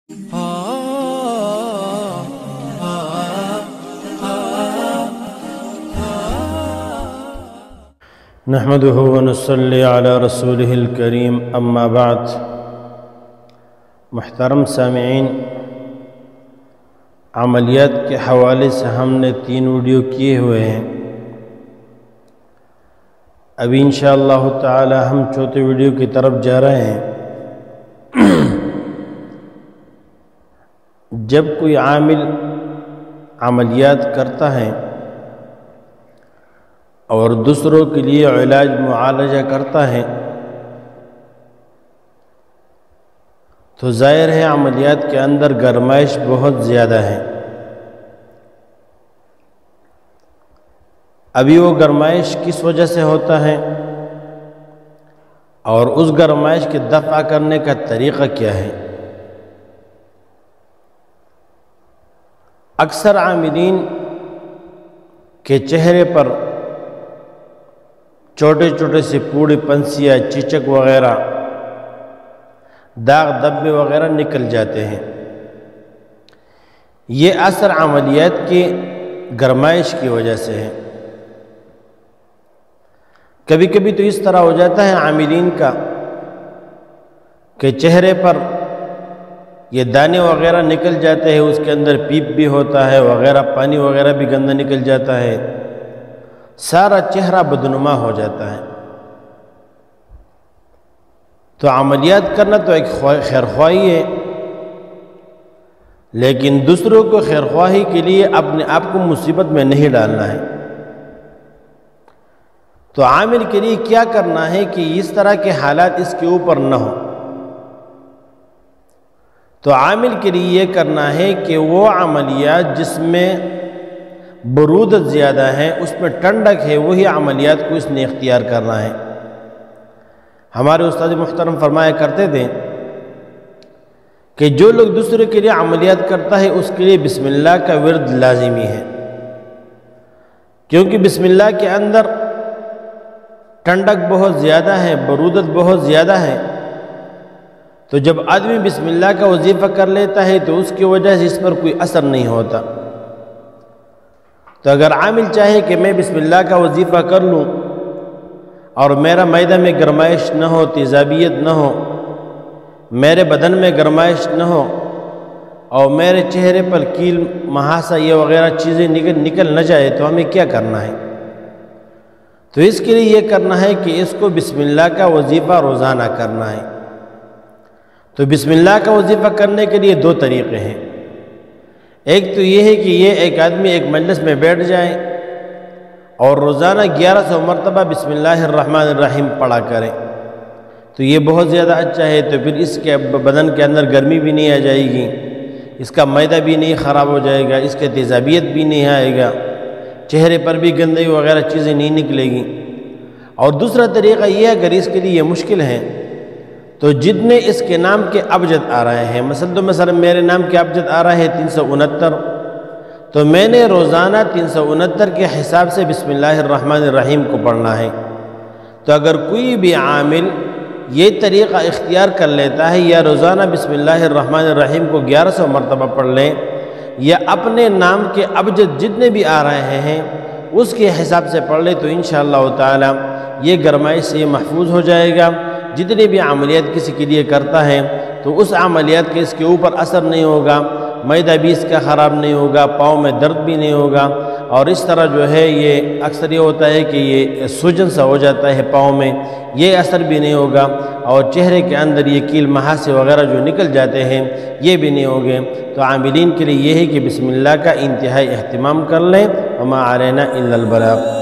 نحمده ونصلي على رسوله الكريم اما بعد۔ محترم سامعین، عملیات کے حوالے سے ہم نے 3 ویڈیو کیے ہوئے ہیں۔ ابھی انشاءاللہ تعالی ہم 4تھے ویڈیو کی طرف جا رہے ہیں۔ جب کوئی عامل عملیات کرتا ہے اور دوسروں کے لیے علاج معالجہ کرتا ہے تو ظاہر ہے عملیات کے اندر گرمائش بہت زیادہ ہے۔ ابھی وہ گرمائش کس وجہ سے ہوتا ہے اور اس گرمائش کے دفع کرنے کا طریقہ کیا ہے؟ اکثر عاملین کے چہرے پر چھوٹے چھوٹے سے پوڑی پنسیاں، چچک وغیرہ، داغ دبے وغیرہ نکل جاتے ہیں۔ یہ اثر عملیات کی گرمائش کی وجہ سے ہے۔ کبھی کبھی تو اس طرح ہو جاتا ہے عاملین کا کہ چہرے پر یہ دانے وغیرہ نکل جاتے ہیں، اس کے اندر پیپ بھی ہوتا ہے وغیرہ، پانی وغیرہ بھی گندا نکل جاتا ہے، سارا چہرہ بدنما ہو جاتا ہے۔ تو عملیات کرنا تو ایک خیرخواہی ہے، لیکن دوسروں کو خیرخواہی کے لیے اپنے آپ کو مصیبت میں نہیں ڈالنا ہے۔ تو عامل کے لیے کیا کرنا ہے کہ اس طرح کے حالات اس کے اوپر نہ ہو۔ تو عامل کے لیے یہ کرنا ہے کہ وہ عملیات جس میں برودت زیادہ ہے، اس میں ٹھنڈک ہے، وہی عملیات کو اس نے اختیار کرنا ہے۔ ہمارے استاد محترم فرمایا کرتے تھے کہ جو لوگ دوسرے کے لیے عملیات کرتا ہے اس کے لیے بسم اللہ کا ورد لازمی ہے، کیونکہ بسم اللہ کے اندر ٹھنڈک بہت زیادہ ہے، برودت بہت زیادہ ہے۔ تو جب آدمی بسم اللہ کا وظیفہ کر لیتا ہے تو اس کی وجہ سے اس پر کوئی اثر نہیں ہوتا۔ تو اگر عامل چاہے کہ میں بسم اللہ کا وظیفہ کر لوں اور میرا معدہ میں گرمائش نہ ہو، تیزابیت نہ ہو، میرے بدن میں گرمائش نہ ہو اور میرے چہرے پر کیل، مہاسہ یہ وغیرہ چیزیں نکل نہ جائے، تو ہمیں کیا کرنا ہے؟ تو اس کے لیے یہ کرنا ہے کہ اس کو بسم اللہ کا وظیفہ روزانہ کرنا ہے۔ تو بسم اللہ کا وظیفہ کرنے کے لیے 2 طریقے ہیں۔ ایک تو یہ ہے کہ یہ ایک آدمی ایک مجلس میں بیٹھ جائے اور روزانہ 1100 مرتبہ بسم اللہ الرحمن الرحیم پڑھا کریں، تو یہ بہت زیادہ اچھا ہے۔ تو پھر اس کے بدن کے اندر گرمی بھی نہیں آ جائے گی، اس کا معدہ بھی نہیں خراب ہو جائے گا، اس کے تیزابیت بھی نہیں آئے گا، چہرے پر بھی گندگی وغیرہ چیزیں نہیں نکلے گی۔ اور دوسرا طریقہ یہ اگر اس کے لیے یہ مشکل ہے تو جتنے اس کے نام کے ابجد آ رہے ہیں، مثلا میرے نام کے ابجد آ رہے ہیں 369، تو میں نے روزانہ 369 کے حساب سے بسم اللہ الرحمن الرحیم کو پڑھنا ہے۔ تو اگر کوئی بھی عامل یہ طریقہ اختیار کر لیتا ہے یا روزانہ بسم اللہ الرحمن الرحیم کو 1100 مرتبہ پڑھ لیں، یا اپنے نام کے ابجد جتنے بھی آ رہے ہیں اس کے حساب سے پڑھ لیں، تو انشاءاللہ تعالی یہ گرمائش سے محفوظ ہو جائے گا۔ جتنے بھی عملیات کسی کے لیے کرتا ہے تو اس عملیات کے اس کے اوپر اثر نہیں ہوگا، معدہ بھی اس کا خراب نہیں ہوگا، پاؤں میں درد بھی نہیں ہوگا، اور اس طرح جو ہے یہ اکثر یہ ہوتا ہے کہ یہ سوجن سا ہو جاتا ہے پاؤں میں، یہ اثر بھی نہیں ہوگا، اور چہرے کے اندر یہ کیل مہاسے وغیرہ جو نکل جاتے ہیں یہ بھی نہیں ہوگے۔ تو عاملین کے لیے یہ ہے کہ بسم اللہ کا انتہائی اہتمام کر لیں۔ وما علینا الا البلاغ۔